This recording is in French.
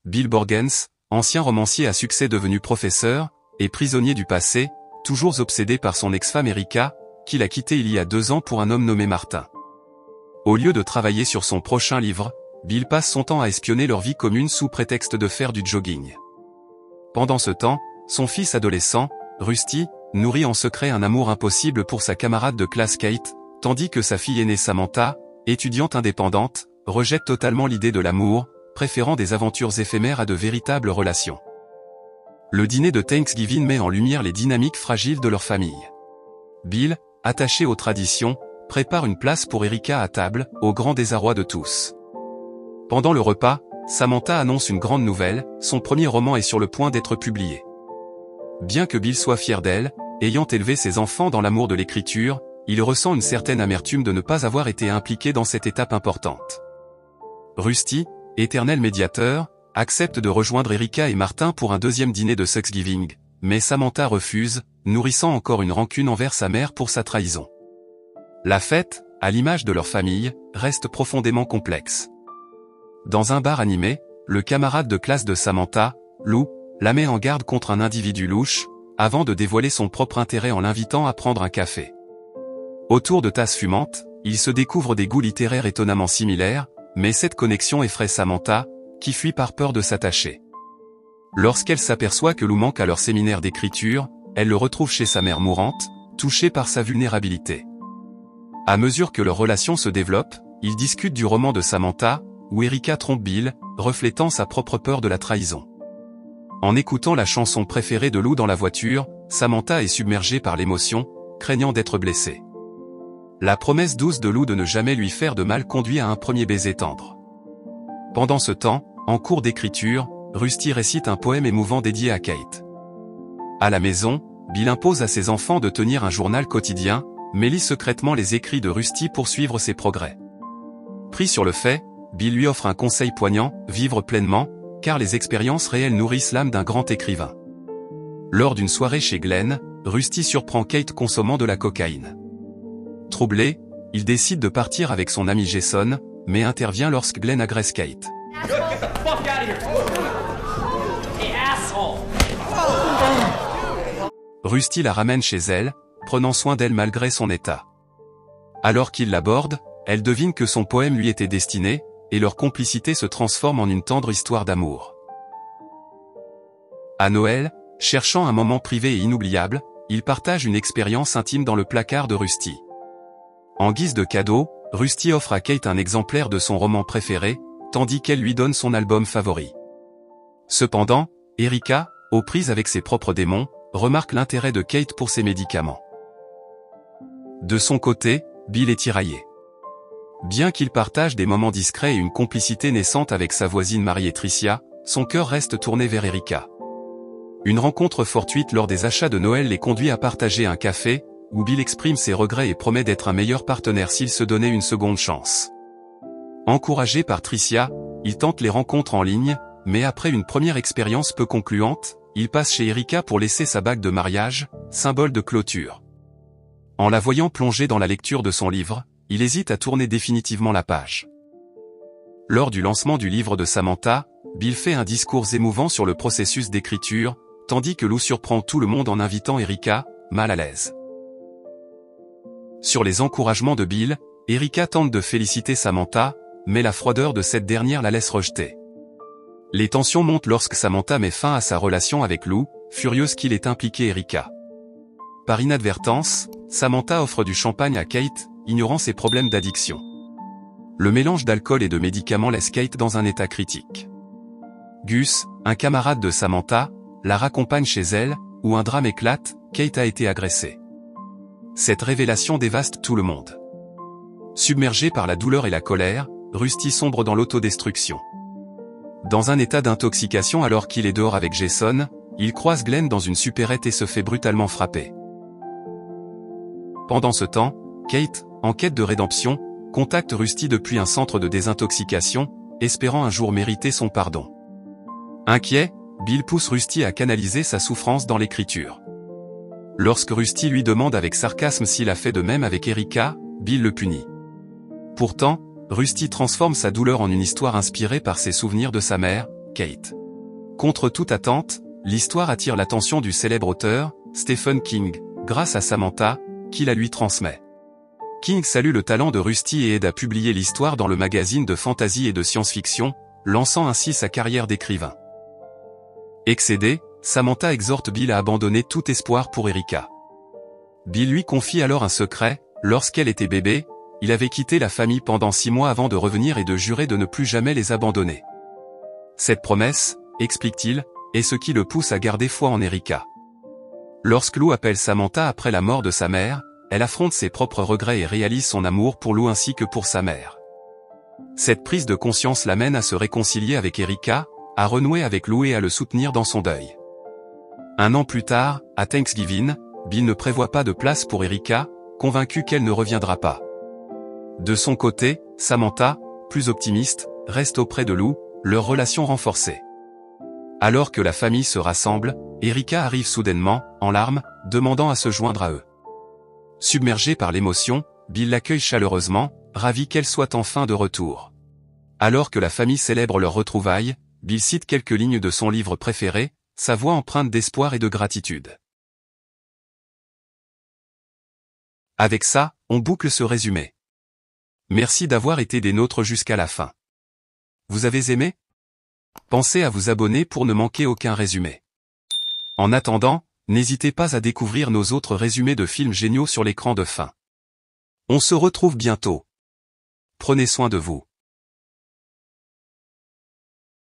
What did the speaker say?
Bill Borgens, ancien romancier à succès devenu professeur, et prisonnier du passé, toujours obsédé par son ex-femme Erika, qu'il a quittée il y a 2 ans pour un homme nommé Martin. Au lieu de travailler sur son prochain livre, Bill passe son temps à espionner leur vie commune sous prétexte de faire du jogging. Pendant ce temps, son fils adolescent, Rusty, nourrit en secret un amour impossible pour sa camarade de classe Kate, tandis que sa fille aînée Samantha, étudiante indépendante, rejette totalement l'idée de l'amour, préférant des aventures éphémères à de véritables relations. Le dîner de Thanksgiving met en lumière les dynamiques fragiles de leur famille. Bill, attaché aux traditions, prépare une place pour Erika à table, au grand désarroi de tous. Pendant le repas, Samantha annonce une grande nouvelle, son premier roman est sur le point d'être publié. Bien que Bill soit fier d'elle, ayant élevé ses enfants dans l'amour de l'écriture, il ressent une certaine amertume de ne pas avoir été impliqué dans cette étape importante. Rusty, éternel médiateur, accepte de rejoindre Erika et Martin pour un deuxième dîner de Thanksgiving, mais Samantha refuse, nourrissant encore une rancune envers sa mère pour sa trahison. La fête, à l'image de leur famille, reste profondément complexe. Dans un bar animé, le camarade de classe de Samantha, Lou, la met en garde contre un individu louche, avant de dévoiler son propre intérêt en l'invitant à prendre un café. Autour de tasses fumantes, ils se découvrent des goûts littéraires étonnamment similaires, mais cette connexion effraie Samantha, qui fuit par peur de s'attacher. Lorsqu'elle s'aperçoit que Lou manque à leur séminaire d'écriture, elle le retrouve chez sa mère mourante, touchée par sa vulnérabilité. À mesure que leur relation se développe, ils discutent du roman de Samantha, où Erika trompe Bill, reflétant sa propre peur de la trahison. En écoutant la chanson préférée de Lou dans la voiture, Samantha est submergée par l'émotion, craignant d'être blessée. La promesse douce de Lou de ne jamais lui faire de mal conduit à un premier baiser tendre. Pendant ce temps, en cours d'écriture, Rusty récite un poème émouvant dédié à Kate. À la maison, Bill impose à ses enfants de tenir un journal quotidien, mais lit secrètement les écrits de Rusty pour suivre ses progrès. Pris sur le fait, Bill lui offre un conseil poignant, vivre pleinement, car les expériences réelles nourrissent l'âme d'un grand écrivain. Lors d'une soirée chez Glenn, Rusty surprend Kate consommant de la cocaïne. Troublé, il décide de partir avec son ami Jason, mais intervient lorsque Glenn agresse Kate. Rusty la ramène chez elle, prenant soin d'elle malgré son état. Alors qu'il l'aborde, elle devine que son poème lui était destiné, et leur complicité se transforme en une tendre histoire d'amour. À Noël, cherchant un moment privé et inoubliable, ils partagent une expérience intime dans le placard de Rusty. En guise de cadeau, Rusty offre à Kate un exemplaire de son roman préféré, tandis qu'elle lui donne son album favori. Cependant, Erika, aux prises avec ses propres démons, remarque l'intérêt de Kate pour ses médicaments. De son côté, Bill est tiraillé. Bien qu'il partage des moments discrets et une complicité naissante avec sa voisine mariée Tricia, son cœur reste tourné vers Erika. Une rencontre fortuite lors des achats de Noël les conduit à partager un café, où Bill exprime ses regrets et promet d'être un meilleur partenaire s'il se donnait une seconde chance. Encouragé par Tricia, il tente les rencontres en ligne, mais après une première expérience peu concluante, il passe chez Erika pour laisser sa bague de mariage, symbole de clôture. En la voyant plonger dans la lecture de son livre, il hésite à tourner définitivement la page. Lors du lancement du livre de Samantha, Bill fait un discours émouvant sur le processus d'écriture, tandis que Lou surprend tout le monde en invitant Erika, mal à l'aise. Sur les encouragements de Bill, Erika tente de féliciter Samantha, mais la froideur de cette dernière la laisse rejeter. Les tensions montent lorsque Samantha met fin à sa relation avec Lou, furieuse qu'il ait impliqué Erika. Par inadvertance, Samantha offre du champagne à Kate, ignorant ses problèmes d'addiction. Le mélange d'alcool et de médicaments laisse Kate dans un état critique. Gus, un camarade de Samantha, la raccompagne chez elle, où un drame éclate, Kate a été agressée. Cette révélation dévaste tout le monde. Submergé par la douleur et la colère, Rusty sombre dans l'autodestruction. Dans un état d'intoxication alors qu'il est dehors avec Jason, il croise Glenn dans une supérette et se fait brutalement frapper. Pendant ce temps, Kate, en quête de rédemption, contacte Rusty depuis un centre de désintoxication, espérant un jour mériter son pardon. Inquiet, Bill pousse Rusty à canaliser sa souffrance dans l'écriture. Lorsque Rusty lui demande avec sarcasme s'il a fait de même avec Erika, Bill le punit. Pourtant, Rusty transforme sa douleur en une histoire inspirée par ses souvenirs de sa mère, Kate. Contre toute attente, l'histoire attire l'attention du célèbre auteur, Stephen King, grâce à Samantha, qui la lui transmet. King salue le talent de Rusty et aide à publier l'histoire dans le magazine de fantasy et de science-fiction, lançant ainsi sa carrière d'écrivain. Excédée, Samantha exhorte Bill à abandonner tout espoir pour Erica. Bill lui confie alors un secret: lorsqu'elle était bébé, il avait quitté la famille pendant 6 mois avant de revenir et de jurer de ne plus jamais les abandonner. Cette promesse, explique-t-il, est ce qui le pousse à garder foi en Erica. Lorsque Lou appelle Samantha après la mort de sa mère, elle affronte ses propres regrets et réalise son amour pour Lou ainsi que pour sa mère. Cette prise de conscience l'amène à se réconcilier avec Erica, à renouer avec Lou et à le soutenir dans son deuil. 1 an plus tard, à Thanksgiving, Bill ne prévoit pas de place pour Erica, convaincu qu'elle ne reviendra pas. De son côté, Samantha, plus optimiste, reste auprès de Lou, leur relation renforcée. Alors que la famille se rassemble, Erica arrive soudainement, en larmes, demandant à se joindre à eux. Submergé par l'émotion, Bill l'accueille chaleureusement, ravi qu'elle soit enfin de retour. Alors que la famille célèbre leur retrouvailles, Bill cite quelques lignes de son livre préféré, sa voix empreinte d'espoir et de gratitude. Avec ça, on boucle ce résumé. Merci d'avoir été des nôtres jusqu'à la fin. Vous avez aimé? Pensez à vous abonner pour ne manquer aucun résumé. En attendant, n'hésitez pas à découvrir nos autres résumés de films géniaux sur l'écran de fin. On se retrouve bientôt. Prenez soin de vous.